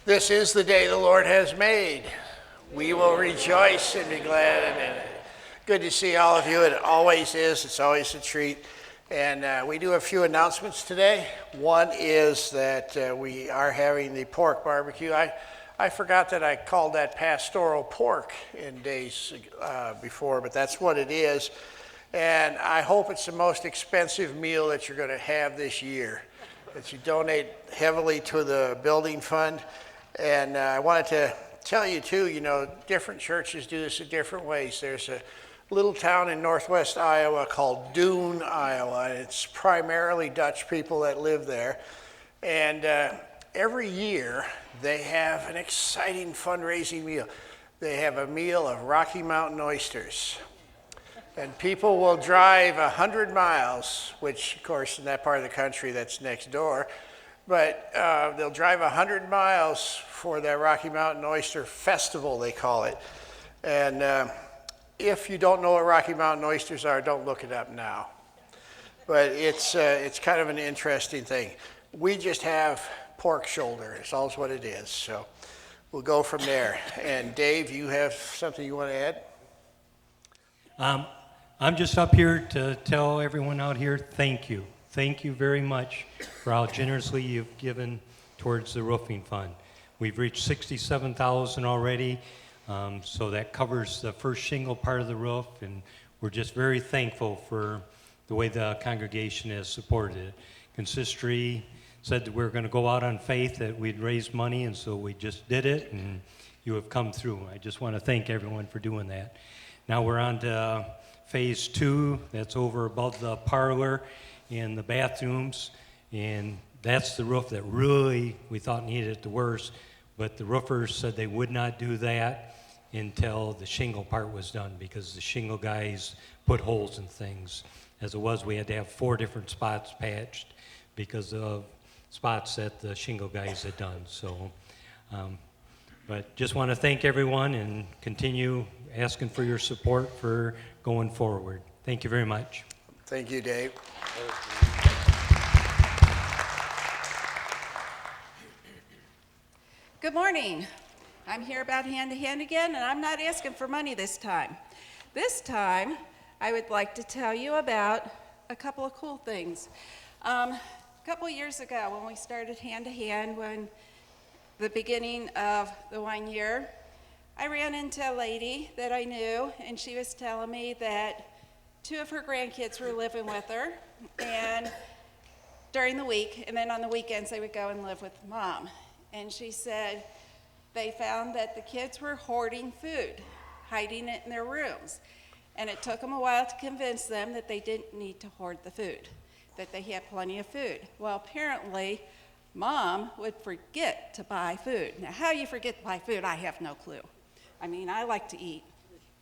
This is the day the Lord has made. We will rejoice and be glad in it. Good to see all of you. It always is. It's always a treat. And we do a few announcements today. One is that we are having the pork barbecue. I forgot that I called that pastoral pork in days before, but that's what it is. And I hope it's the most expensive meal that you're going to have this year, that you donate heavily to the building fund. And I wanted to tell you too, different churches do this in different ways. There's a little town in northwest Iowa called Doon, Iowa. And it's primarily Dutch people that live there. And every year they have an exciting fundraising meal. They have a meal of Rocky Mountain oysters. And people will drive 100 miles, which of course in that part of the country that's next door, but they'll drive 100 miles for their Rocky Mountain Oyster Festival, they call it. And if you don't know what Rocky Mountain oysters are, don't look it up now. But it's kind of an interesting thing. We just have pork shoulder, it's all what it is. So we'll go from there. And Dave, you have something you want to add? I'm just up here to tell everyone out here, thank you. Thank you very much for how generously you've given towards the roofing fund. We've reached $67,000 already, so that covers the first shingle part of the roof, and we're just very thankful for the way the congregation has supported it. Consistory said that we were going to go out on faith, that we'd raise money, and so we just did it, and you have come through. I just want to thank everyone for doing that. Now we're on to phase 2, that's over above the parlor and the bathrooms, and that's the roof that really we thought needed it the worst, but the roofers said they would not do that until the shingle part was done, because the shingle guys put holes in things. As it was, we had to have 4 different spots patched because of spots that the shingle guys had done. So, but just want to thank everyone and continue asking for your support for going forward. Thank you very much. Thank you, Dave. Good morning. I'm here about Hand to Hand again, and I'm not asking for money this time. This time, I would like to tell you about a couple of cool things. A couple of years ago, when we started Hand to Hand, when the beginning of the 1 year, I ran into a lady that I knew, and she was telling me that 2 of her grandkids were living with her, and during the week, and then on the weekends they would go and live with Mom. And she said they found that the kids were hoarding food, hiding it in their rooms. And it took them a while to convince them that they didn't need to hoard the food, that they had plenty of food. Well, apparently, Mom would forget to buy food. Now, how you forget to buy food, I have no clue. I mean, I like to eat.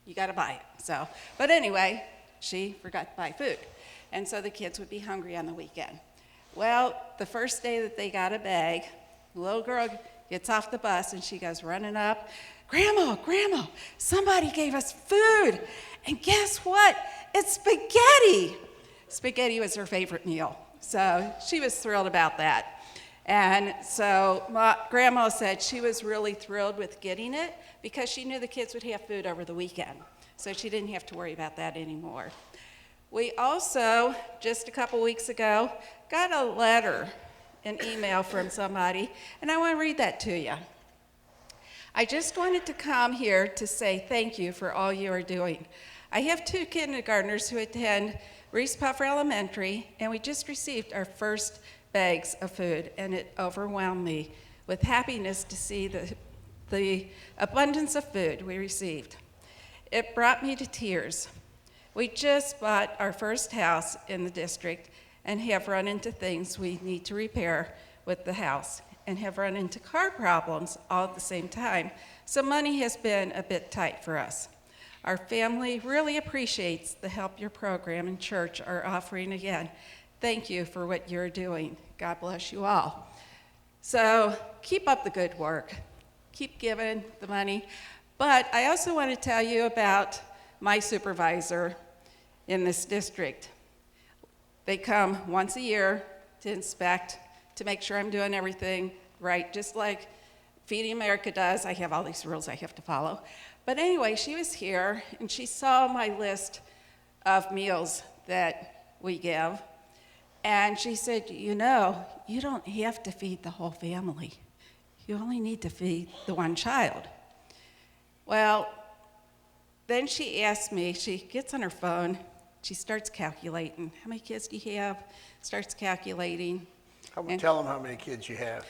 You got to buy it. So, but anyway, she forgot to buy food. And so the kids would be hungry on the weekend. Well, the first day that they got a bag, the little girl gets off the bus and she goes running up, Grandma, somebody gave us food. And guess what? It's spaghetti. Spaghetti was her favorite meal. So she was thrilled about that. And so Grandma said she was really thrilled with getting it because she knew the kids would have food over the weekend. So she didn't have to worry about that anymore. We also, just a couple weeks ago, got a letter, an email from somebody, and I want to read that to you. I just wanted to come here to say thank you for all you are doing. I have 2 kindergartners who attend Reese Puffer Elementary, and we just received our first bags of food, and it overwhelmed me with happiness to see the abundance of food we received. It brought me to tears. We just bought our first house in the district and have run into things we need to repair with the house and have run into car problems all at the same time, so money has been a bit tight for us. Our family really appreciates the help your program and church are offering again. Thank you for what you're doing. God bless you all. So keep up the good work. Keep giving the money. But I also want to tell you about my supervisor in this district. They come once a year to inspect, to make sure I'm doing everything right, just like Feeding America does. I have all these rules I have to follow. But anyway, she was here, and she saw my list of meals that we give. And she said, you know, you don't have to feed the whole family. You only need to feed the one child. Well, then she asked me, she gets on her phone, she starts calculating. How many kids do you have? Starts calculating. Tell them how many kids you have.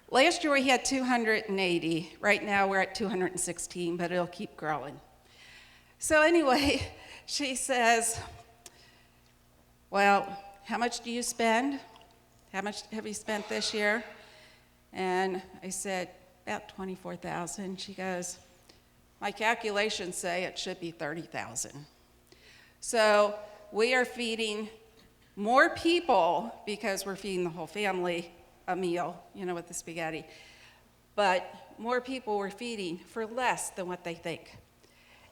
Last year we had 280. Right now we're at 216, but it'll keep growing. So anyway, she says, well, how much do you spend? How much have you spent this year? And I said, about 24,000. She goes, my calculations say it should be 30,000. So we are feeding more people because we're feeding the whole family a meal, you know, with the spaghetti. But more people we're feeding for less than what they think.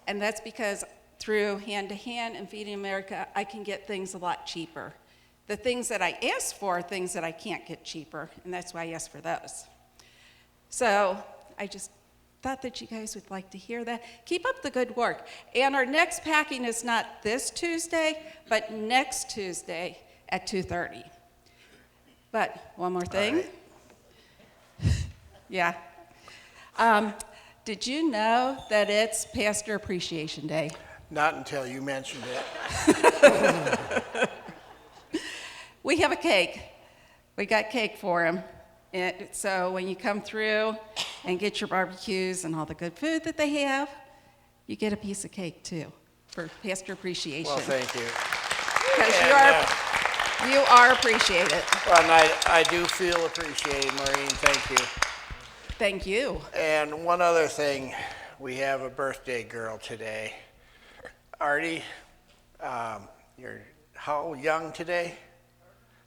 And that's because through Hand to Hand and Feeding America, I can get things a lot cheaper. The things that I ask for are things that I can't get cheaper, and that's why I ask for those. So I just thought that you guys would like to hear that. Keep up the good work. And our next packing is not this Tuesday, but next Tuesday at 2:30. But one more thing. Yeah. Did you know that it's Pastor Appreciation Day? Not until you mentioned it. We have a cake. We got cake for him. So when you come through and get your barbecues and all the good food that they have, you get a piece of cake too for Pastor Appreciation. Well, thank you. Because you are appreciated. Well, and I do feel appreciated, Maureen. Thank you. Thank you. And one other thing, we have a birthday girl today. Artie, you're how young today?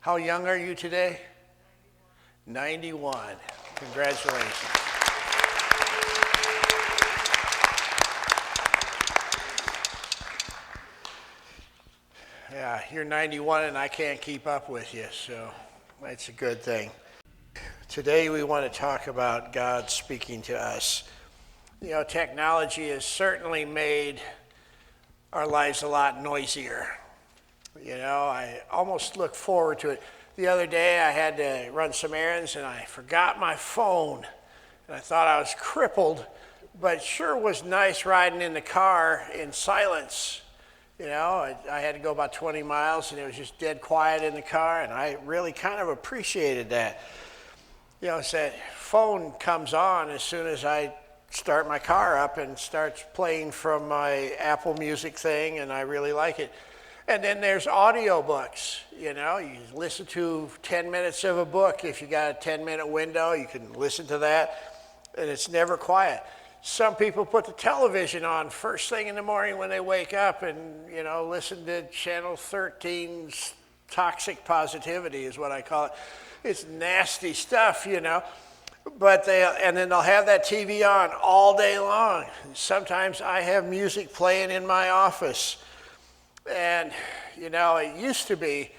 How young are you today? 91. Congratulations. Yeah, you're 91 and I can't keep up with you, so that's a good thing. Today we want to talk about God speaking to us. You know, technology has certainly made our lives a lot noisier. You know, I almost look forward to it. The other day I had to run some errands and I forgot my phone. And I thought I was crippled, but it sure was nice riding in the car in silence. You know, I had to go about 20 miles and it was just dead quiet in the car, and I really kind of appreciated that. You know, so that phone comes on as soon as I start my car up and starts playing from my Apple Music thing, and I really like it. And then there's audiobooks. You know, you listen to 10 minutes of a book. If you got a 10-minute window, you can listen to that, and it's never quiet. Some people put the television on first thing in the morning when they wake up and, you know, listen to Channel 13's Toxic Positivity is what I call it. It's nasty stuff, you know. But and then they'll have that TV on all day long. Sometimes I have music playing in my office. And, you know, it used to be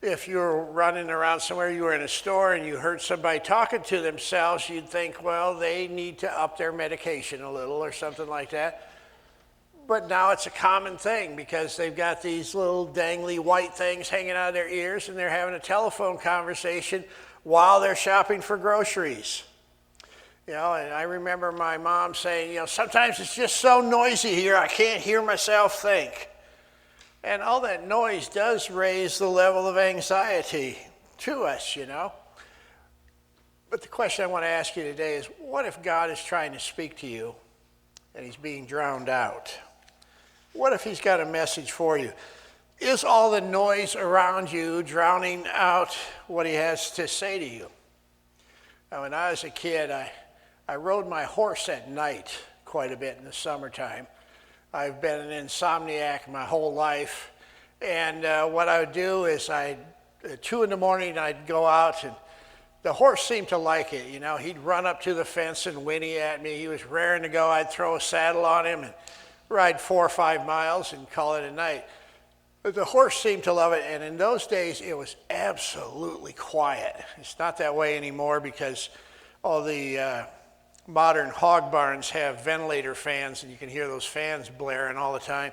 if you were running around somewhere, you were in a store and you heard somebody talking to themselves, you'd think, well, they need to up their medication a little or something like that. But now it's a common thing because they've got these little dangly white things hanging out of their ears and they're having a telephone conversation while they're shopping for groceries. You know, and I remember my mom saying, you know, sometimes it's just so noisy here, I can't hear myself think. And all that noise does raise the level of anxiety to us, you know. But the question I want to ask you today is, what if God is trying to speak to you and he's being drowned out? What if he's got a message for you? Is all the noise around you drowning out what he has to say to you? Now, when I was a kid, I rode my horse at night quite a bit in the summertime. I've been an insomniac my whole life, and what I would do is at 2 in the morning I'd go out, and the horse seemed to like it. You know, he'd run up to the fence and whinny at me. He was raring to go. I'd throw a saddle on him and ride 4 or 5 miles and call it a night. But the horse seemed to love it, and in those days it was absolutely quiet. It's not that way anymore because all the modern hog barns have ventilator fans, and you can hear those fans blaring all the time.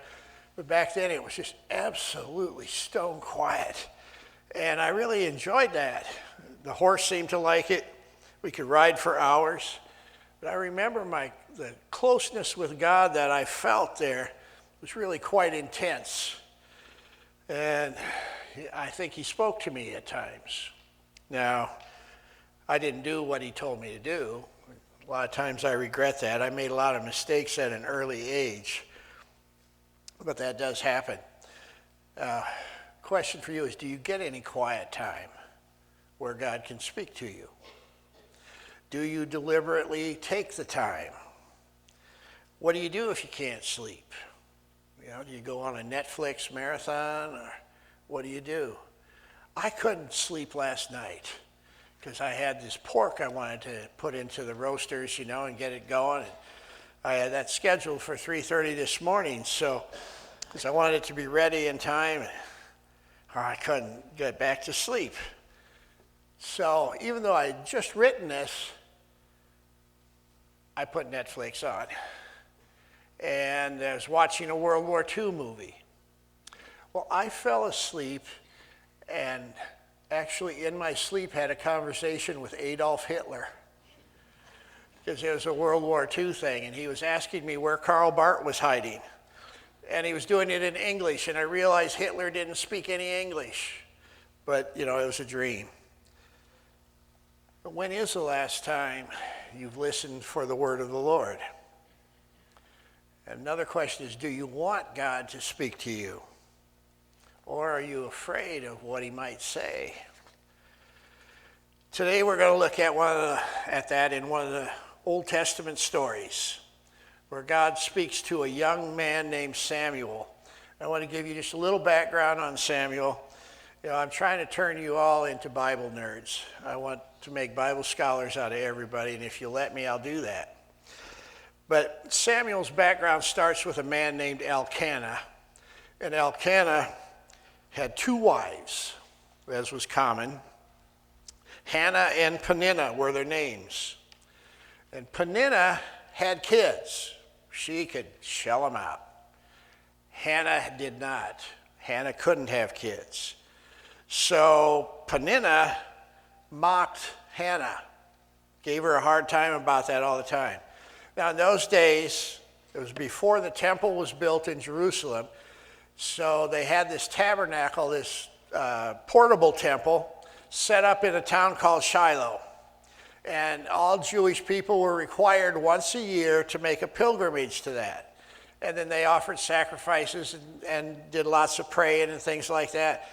But back then, it was just absolutely stone quiet. And I really enjoyed that. The horse seemed to like it. We could ride for hours. But I remember the closeness with God that I felt there was really quite intense. And I think he spoke to me at times. Now, I didn't do what he told me to do. A lot of times I regret that. I made a lot of mistakes at an early age. But that does happen. Question for you is, do you get any quiet time where God can speak to you? Do you deliberately take the time? What do you do if you can't sleep? Do you go on a Netflix marathon, or what do you do? I couldn't sleep last night because I had this pork I wanted to put into the roasters, and get it going. And I had that scheduled for 3:30 this morning, so because I wanted it to be ready in time, or I couldn't get back to sleep. So even though I had just written this, I put Netflix on. And I was watching a World War II movie. Well, I fell asleep and actually in my sleep had a conversation with Adolf Hitler. Because it was a World War II thing, and he was asking me where Karl Barth was hiding. And he was doing it in English, and I realized Hitler didn't speak any English. But, it was a dream. But when is the last time you've listened for the word of the Lord? And another question is, do you want God to speak to you? Or are you afraid of what he might say? Today we're going to look at that in one of the Old Testament stories where God speaks to a young man named Samuel. I want to give you just a little background on Samuel. I'm trying to turn you all into Bible nerds. I want to make Bible scholars out of everybody, and if you let me, I'll do that. But Samuel's background starts with a man named Elkanah. And Elkanah had 2 wives, as was common. Hannah and Peninnah were their names. And Peninnah had kids. She could shell them out. Hannah did not. Hannah couldn't have kids. So Peninnah mocked Hannah, gave her a hard time about that all the time. Now in those days, it was before the temple was built in Jerusalem, so they had this tabernacle, this portable temple, set up in a town called Shiloh. And all Jewish people were required once a year to make a pilgrimage to that. And then they offered sacrifices and did lots of praying and things like that.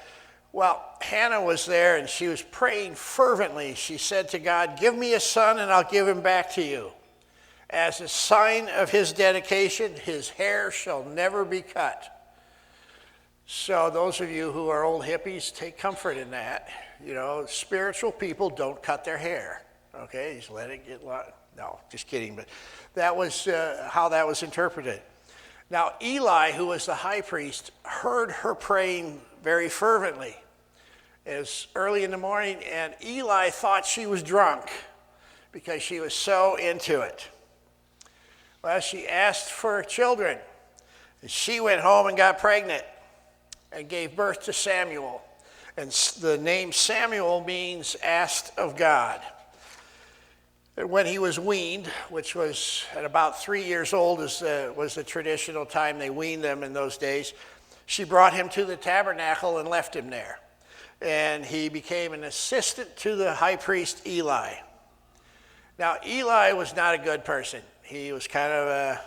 Well, Hannah was there and she was praying fervently. She said to God, "Give me a son and I'll give him back to you. As a sign of his dedication, his hair shall never be cut." So those of you who are old hippies, take comfort in that. Spiritual people don't cut their hair. Okay, just let it get long. No, just kidding. But that was how that was interpreted. Now, Eli, who was the high priest, heard her praying very fervently. It was early in the morning, and Eli thought she was drunk because she was so into it. Well, she asked for children. She went home and got pregnant and gave birth to Samuel. And the name Samuel means asked of God. And when he was weaned, which was at about 3 years old, was the traditional time they weaned them in those days, she brought him to the tabernacle and left him there. And he became an assistant to the high priest Eli. Now, Eli was not a good person. He was kind of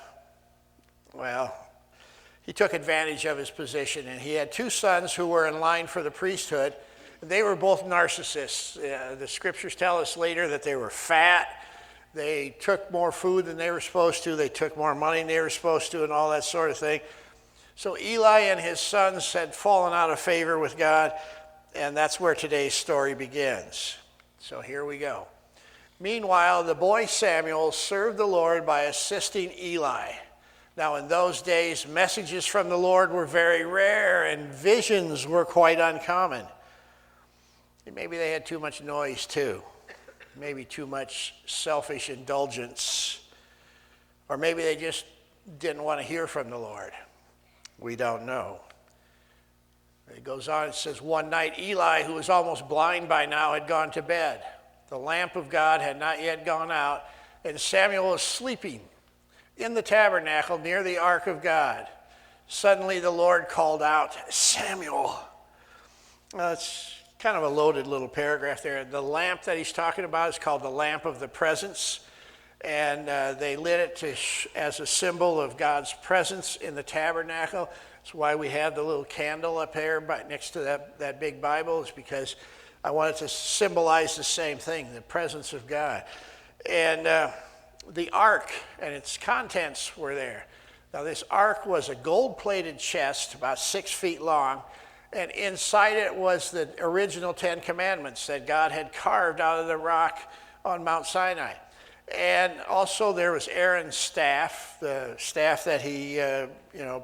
he took advantage of his position, and he had 2 sons who were in line for the priesthood. They were both narcissists. The scriptures tell us later that they were fat. They took more food than they were supposed to. They took more money than they were supposed to and all that sort of thing. So Eli and his sons had fallen out of favor with God, and that's where today's story begins. So here we go. Meanwhile, the boy Samuel served the Lord by assisting Eli. Now, in those days, messages from the Lord were very rare, and visions were quite uncommon. Maybe they had too much noise, too. maybe too much selfish indulgence, or maybe they just didn't want to hear from the Lord. We don't know. It goes on, it says, one night Eli, who was almost blind by now, had gone to bed. The lamp of God had not yet gone out, and Samuel was sleeping in the tabernacle near the ark of God. Suddenly the Lord called out, Samuel. It's kind of a loaded little paragraph there. The lamp that he's talking about is called the lamp of the presence, and they lit it as a symbol of God's presence in the tabernacle. That's why we have the little candle up there next to that big Bible, is because I wanted to symbolize the same thing, the presence of God. And the ark and its contents were there. Now this ark was a gold-plated chest about 6 feet long, and inside it was the original 10 Commandments that God had carved out of the rock on Mount Sinai. And also there was Aaron's staff, the staff that he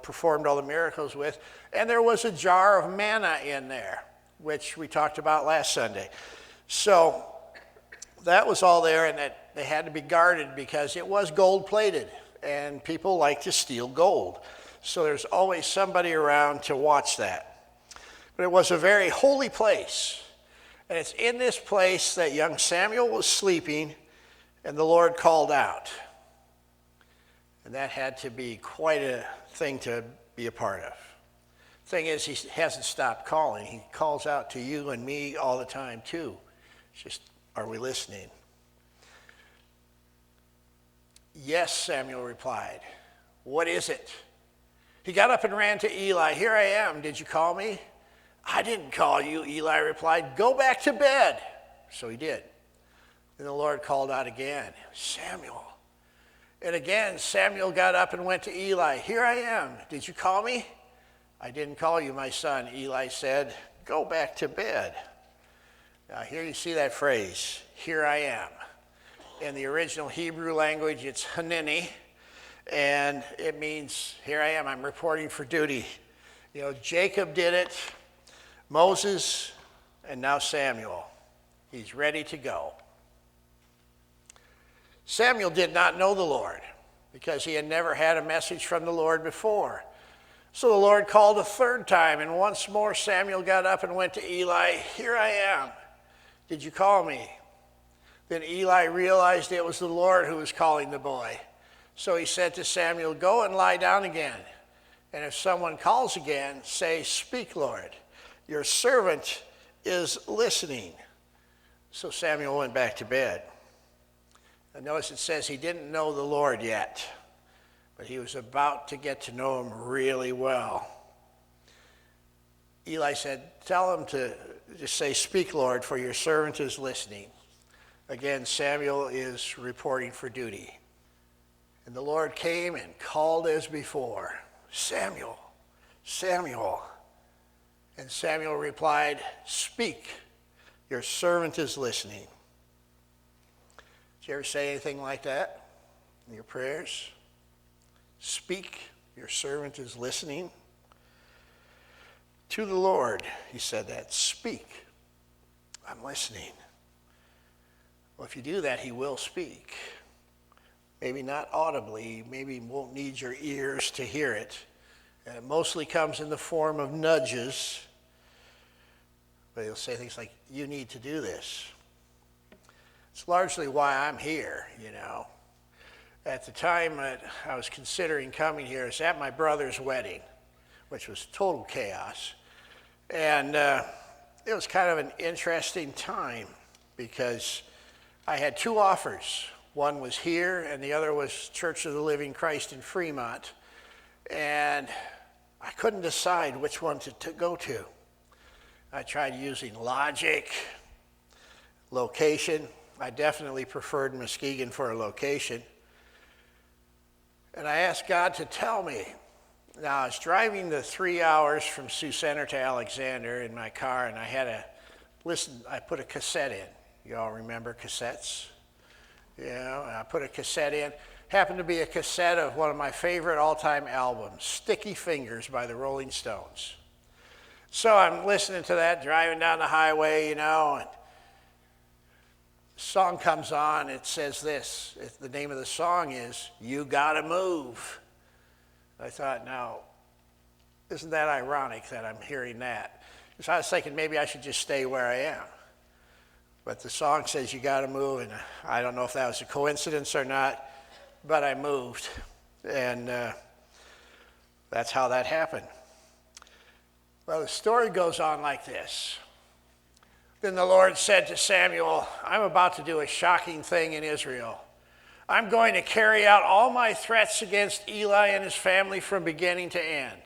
performed all the miracles with. And there was a jar of manna in there, which we talked about last Sunday. So that was all there, and that they had to be guarded because it was gold-plated, and people like to steal gold. So there's always somebody around to watch that. But it was a very holy place. And it's in this place that young Samuel was sleeping, and the Lord called out. And that had to be quite a thing to be a part of. Thing is, he hasn't stopped calling. He calls out to you and me all the time too. It's just, are we listening? Yes, Samuel replied. What is it? He got up and ran to Eli. Here I am. Did you call me? I didn't call you, Eli replied. Go back to bed. So he did. And the Lord called out again, Samuel. And again, Samuel got up and went to Eli. Here I am. Did you call me? I didn't call you, my son, Eli said. Go back to bed. Now here you see that phrase, here I am. In the original Hebrew language, it's Hanini, and it means, here I am, I'm reporting for duty. You know, Jacob did it, Moses, and now Samuel. He's ready to go. Samuel did not know the Lord because he had never had a message from the Lord before. So the Lord called a third time, and once more Samuel got up and went to Eli. Here I am. Did you call me? Then Eli realized it was the Lord who was calling the boy. So he said to Samuel, go and lie down again. And if someone calls again, say, speak, Lord. Your servant is listening. So Samuel went back to bed. And notice it says he didn't know the Lord yet, but he was about to get to know him really well. Eli said, tell him to just say, speak, Lord, for your servant is listening. Again, Samuel is reporting for duty. And the Lord came and called as before, Samuel, Samuel. And Samuel replied, speak, your servant is listening. Did you ever say anything like that in your prayers? Speak, your servant is listening. To the Lord, he said that, speak, I'm listening. Well, if you do that, he will speak. Maybe not audibly, maybe he won't need your ears to hear it. And it mostly comes in the form of nudges. But he'll say things like, you need to do this. It's largely why I'm here, you know. At the time that I was considering coming here, I was at my brother's wedding, which was total chaos. And it was kind of an interesting time because I had two offers. One was here and the other was Church of the Living Christ in Fremont. And I couldn't decide which one to go to. I tried using logic, location. I definitely preferred Muskegon for a location. And I asked God to tell me. Now, I was driving the 3 hours from Sioux Center to Alexander in my car, and I had to listen. I put a cassette in. You all remember cassettes? You know, and I put a cassette in. Happened to be a cassette of one of my favorite all-time albums, Sticky Fingers by the Rolling Stones. So I'm listening to that, driving down the highway, you know, and song comes on, it says this. The name of the song is "You Gotta Move." I thought, now, isn't that ironic that I'm hearing that? So I was thinking maybe I should just stay where I am. But the song says you gotta move, and I don't know if that was a coincidence or not, but I moved. And that's how that happened. Well, the story goes on like this. Then the Lord said to Samuel, I'm about to do a shocking thing in Israel. I'm going to carry out all my threats against Eli and his family from beginning to end.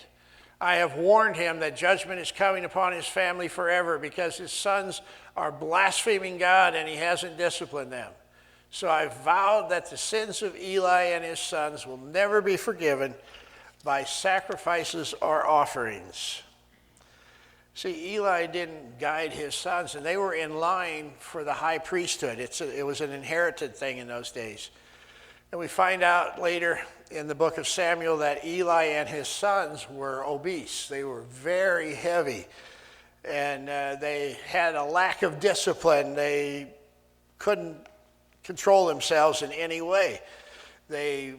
I have warned him that judgment is coming upon his family forever because his sons are blaspheming God and he hasn't disciplined them. So I've vowed that the sins of Eli and his sons will never be forgiven by sacrifices or offerings. See, Eli didn't guide his sons, and they were in line for the high priesthood. It was an inherited thing in those days. And we find out later in the book of Samuel that Eli and his sons were obese. They were very heavy, and they had a lack of discipline. They couldn't control themselves in any way. They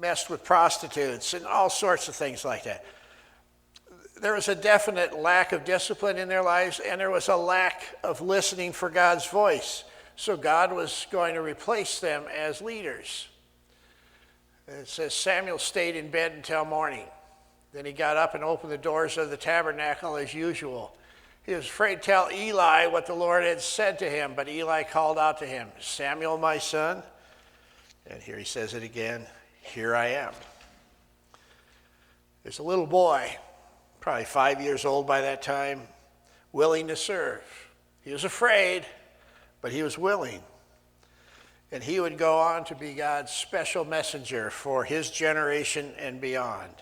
messed with prostitutes and all sorts of things like that. There was a definite lack of discipline in their lives, and there was a lack of listening for God's voice. So God was going to replace them as leaders. It says Samuel stayed in bed until morning. Then he got up and opened the doors of the tabernacle as usual. He was afraid to tell Eli what the Lord had said to him, but Eli called out to him, Samuel, my son. And here he says it again, here I am. There's a little boy, probably 5 years old by that time, willing to serve. He was afraid, but he was willing. And he would go on to be God's special messenger for his generation and beyond.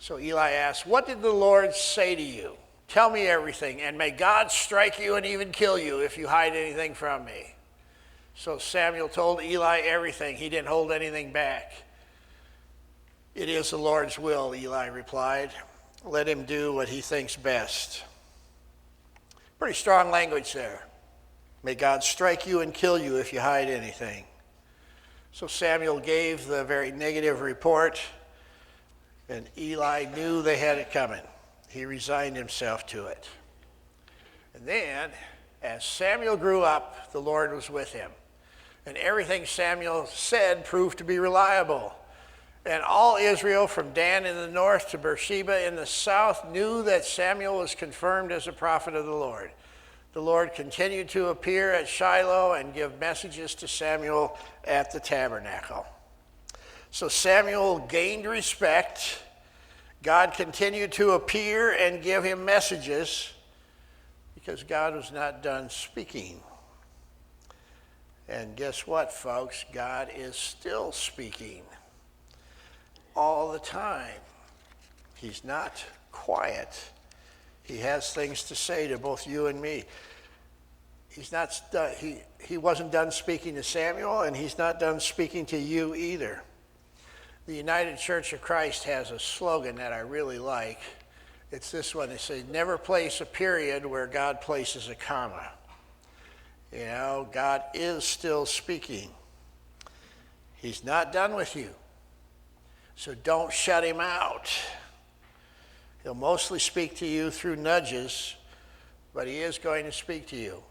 So Eli asked, what did the Lord say to you? Tell me everything, and may God strike you and even kill you if you hide anything from me. So Samuel told Eli everything. He didn't hold anything back. It is the Lord's will, Eli replied. Let him do what he thinks best. Pretty strong language there. May God strike you and kill you if you hide anything. So Samuel gave the very negative report, and Eli knew they had it coming. He resigned himself to it. And then, as Samuel grew up, the Lord was with him. And everything Samuel said proved to be reliable. And all Israel, from Dan in the north to Beersheba in the south, knew that Samuel was confirmed as a prophet of the Lord. The Lord continued to appear at Shiloh and give messages to Samuel at the tabernacle. So Samuel gained respect. God continued to appear and give him messages because God was not done speaking. And guess what, folks? God is still speaking all the time. He's not quiet. He has things to say to both you and me. He wasn't done speaking to Samuel, and he's not done speaking to you either. The United Church of Christ has a slogan that I really like. It's this one. It says, never place a period where God places a comma. You know, God is still speaking. He's not done with you. So don't shut him out. He'll mostly speak to you through nudges, but he is going to speak to you.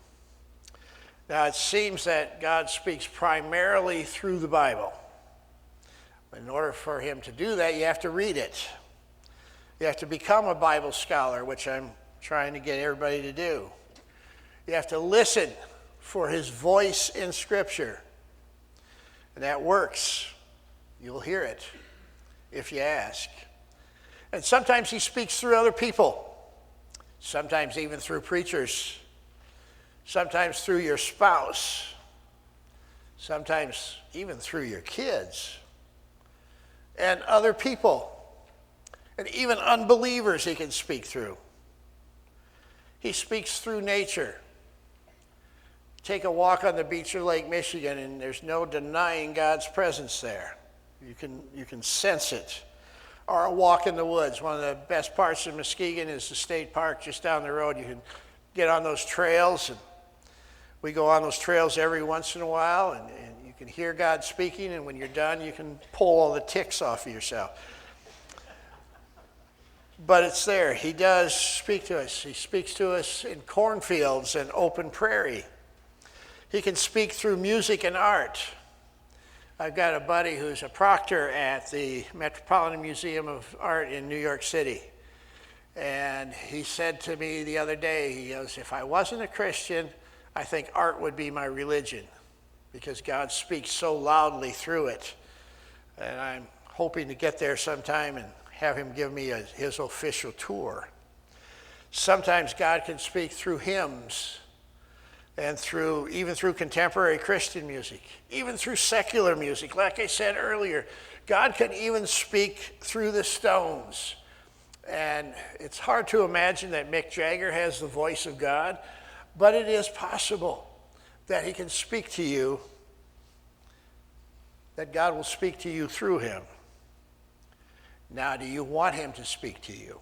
Now, it seems that God speaks primarily through the Bible. In order for him to do that, you have to read it. You have to become a Bible scholar, which I'm trying to get everybody to do. You have to listen for his voice in Scripture. And that works. You'll hear it if you ask. And sometimes he speaks through other people. Sometimes even through preachers. Sometimes through your spouse. Sometimes even through your kids. And other people. And even unbelievers he can speak through. He speaks through nature. Take a walk on the beach of Lake Michigan and there's no denying God's presence there. You can sense it. Or a walk in the woods. One of the best parts of Muskegon is the state park just down the road. You can get on those trails and We go on those trails every once in a while, and you can hear God speaking, and when you're done, you can pull all the ticks off of yourself. But it's there. He does speak to us. He speaks to us in cornfields and open prairie. He can speak through music and art. I've got a buddy who's a proctor at the Metropolitan Museum of Art in New York City. And he said to me the other day, he goes, if I wasn't a Christian, I think art would be my religion because God speaks so loudly through it. And I'm hoping to get there sometime and have him give me his official tour. Sometimes God can speak through hymns and even through contemporary Christian music, even through secular music. Like I said earlier, God can even speak through the Stones. And it's hard to imagine that Mick Jagger has the voice of God, but it is possible that he can speak to you, that God will speak to you through him. Now, do you want him to speak to you?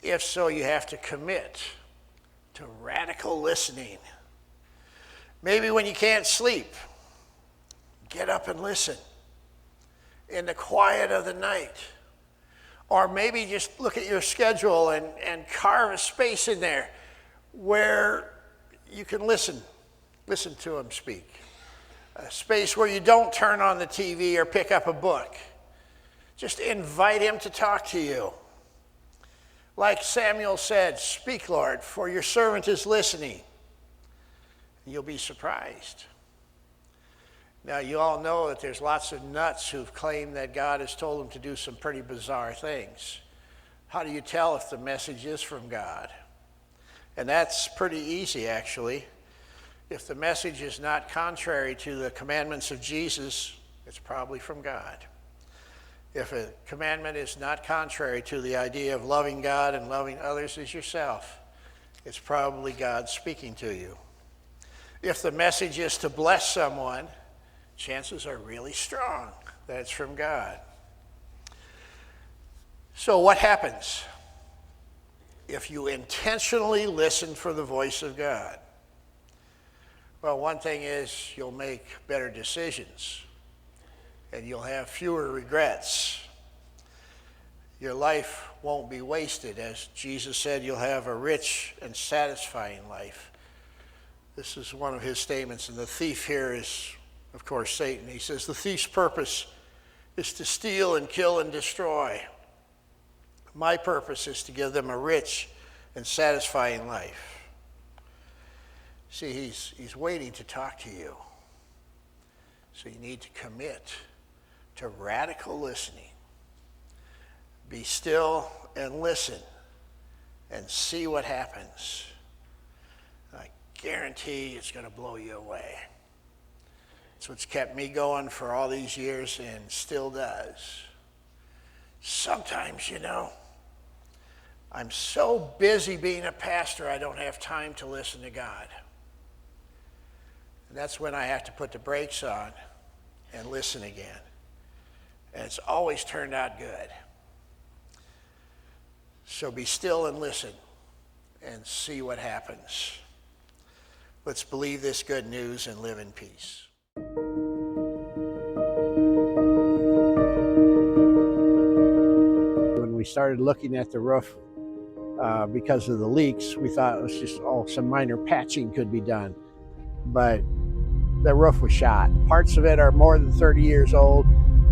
If so, you have to commit to radical listening. Maybe when you can't sleep, get up and listen in the quiet of the night. Or maybe just look at your schedule and carve a space in there where you can listen to him speak. A space where you don't turn on the TV or pick up a book. Just invite him to talk to you. Like Samuel said, speak, Lord, for your servant is listening. You'll be surprised. Now, you all know that there's lots of nuts who've claimed that God has told them to do some pretty bizarre things. How do you tell if the message is from God? And that's pretty easy, actually. If the message is not contrary to the commandments of Jesus, it's probably from God. If a commandment is not contrary to the idea of loving God and loving others as yourself, it's probably God speaking to you. If the message is to bless someone, chances are really strong that it's from God. So what happens if you intentionally listen for the voice of God? Well, one thing is you'll make better decisions and you'll have fewer regrets. Your life won't be wasted. As Jesus said, you'll have a rich and satisfying life. This is one of his statements, and the thief here is, of course, Satan. He says, the thief's purpose is to steal and kill and destroy. My purpose is to give them a rich and satisfying life. See, he's waiting to talk to you. So you need to commit to radical listening. Be still and listen and see what happens. I guarantee it's going to blow you away. It's what's kept me going for all these years and still does. Sometimes, I'm so busy being a pastor, I don't have time to listen to God. And that's when I have to put the brakes on and listen again. And it's always turned out good. So be still and listen and see what happens. Let's believe this good news and live in peace. When we started looking at the roof because of the leaks, we thought it was just, some minor patching could be done. But the roof was shot. Parts of it are more than 30 years old,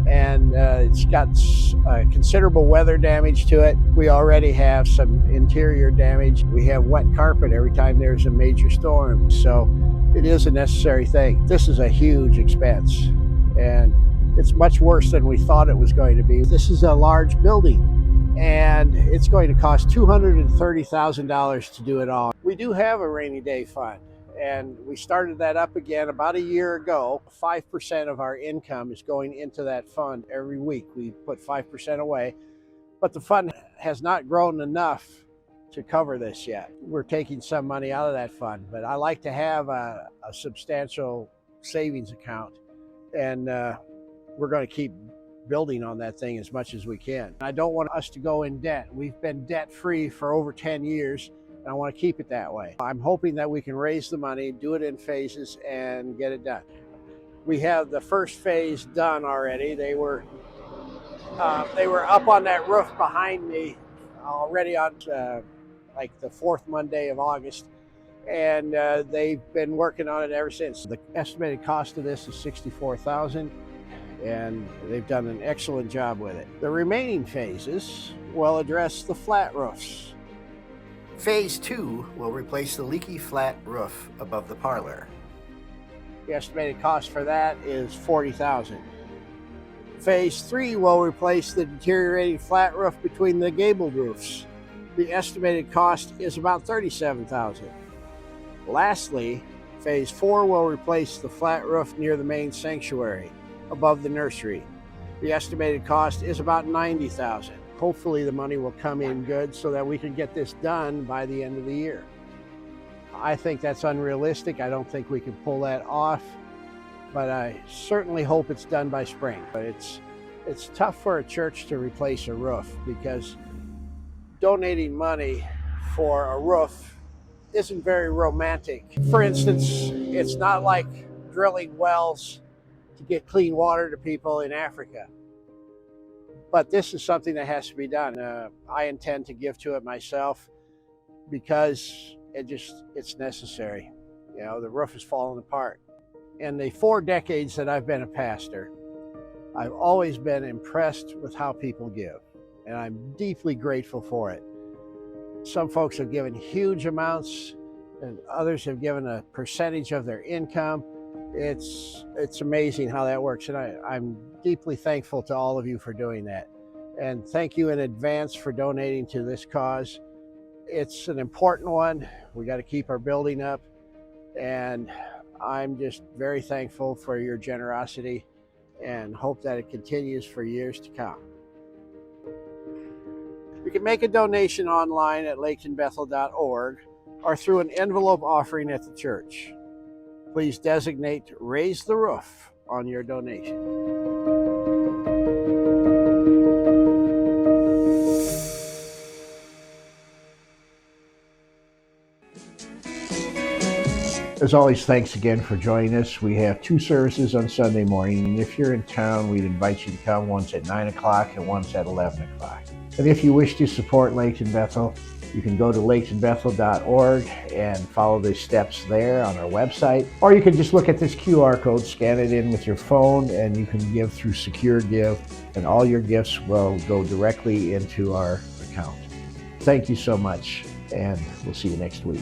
and it's got considerable weather damage to it. We already have some interior damage. We have wet carpet every time there's a major storm, so it is a necessary thing. This is a huge expense, and it's much worse than we thought it was going to be. This is a large building, and it's going to cost $230,000 to do it all. We do have a rainy day fund, and we started that up again about a year ago. 5% of our income is going into that fund every week. We put 5% away, but the fund has not grown enough to cover this yet. We're taking some money out of that fund, but I like to have a substantial savings account, and we're going to keep building on that thing as much as we can. I don't want us to go in debt. We've been debt-free for over 10 years. and I want to keep it that way. I'm hoping that we can raise the money, do it in phases, and get it done. We have the first phase done already. They were up on that roof behind me already on like the fourth Monday of August, and they've been working on it ever since. The estimated cost of this is $64,000, and they've done an excellent job with it. The remaining phases will address the flat roofs. Phase 2 will replace the leaky flat roof above the parlor. The estimated cost for that is $40,000. Phase 3 will replace the deteriorating flat roof between the gabled roofs. The estimated cost is about $37,000. Lastly, Phase 4 will replace the flat roof near the main sanctuary above the nursery. The estimated cost is about $90,000. Hopefully the money will come in good so that we can get this done by the end of the year. I think that's unrealistic. I don't think we can pull that off, but I certainly hope it's done by spring. But it's tough for a church to replace a roof because donating money for a roof isn't very romantic. For instance, it's not like drilling wells to get clean water to people in Africa. But this is something that has to be done. I intend to give to it myself because it's necessary. You know, the roof is falling apart. In the 4 decades that I've been a pastor, I've always been impressed with how people give, and I'm deeply grateful for it. Some folks have given huge amounts, and others have given a percentage of their income. It's amazing how that works, and I'm deeply thankful to all of you for doing that. And thank you in advance for donating to this cause. It's an important one. We got to keep our building up, and I'm just very thankful for your generosity and hope that it continues for years to come. You can make a donation online at laketonbethel.org or through an envelope offering at the church. Please designate Raise the Roof on your donation. As always, thanks again for joining us. We have 2 services on Sunday morning, and if you're in town, we'd invite you to come. One's at 9 o'clock and one's at 11 o'clock. And if you wish to support Laketon Bethel, you can go to laketonbethel.org and follow the steps there on our website. Or you can just look at this QR code, scan it in with your phone, and you can give through Secure Give, and all your gifts will go directly into our account. Thank you so much, and we'll see you next week.